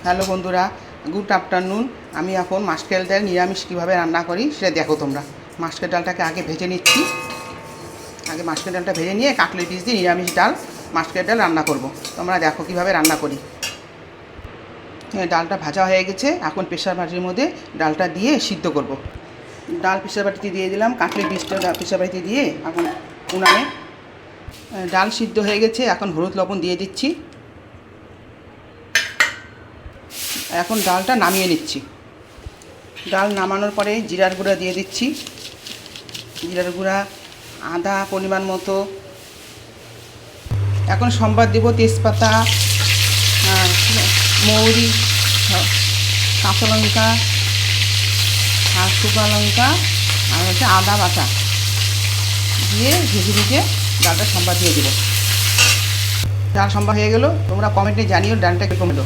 Hello বন্ধুরা, good afternoon. আমি এখন মাসকালের ডাল নিরামিষ কীভাবে রান্না করি সেটা দেখো তোমরা। মাসকালের ডালটাকে আগে ভেজে নিচ্ছি। আগে মাসকালের ডালটা ভেজে নিয়ে কাটলেট পিস দিয়ে নিরামিষ ডাল মাসকালের ডাল রান্না করব। তোমরা দেখো কীভাবে রান্না করি। ডালটা ভাজা হয়ে গেছে, এখন প্রেসার বাটির মধ্যে ডালটা দিয়ে সিদ্ধ করব। ডাল প্রেসার বাটিতে দিয়ে দিলাম, কাটলেট পিসটা প্রেসার বাটিতে দিয়ে এখন উনানে। ডাল সিদ্ধ হয়ে গেছে, এখন হলুদ লবণ দিয়ে দিচ্ছি। এখন ডালটা নামিয়ে নিচ্ছি। ডাল নামানোর পরে জিরার গুঁড়া দিয়ে দিচ্ছি। জিরার গুঁড়া, আদা পরিমাণ মতো। এখন সম্বাদ দেব তেজপাতা, মৌরি, কাঁচা লঙ্কা আর শুকনো লঙ্কা আর হচ্ছে আদা বাটা দিয়ে ভেজে ভেজে ডালটা সম্বাদ দিয়ে দেবো। ডাল সম্বাদ হয়ে গেল। তোমরা কমেন্টে জানিও ডালটা কীরকম হলো।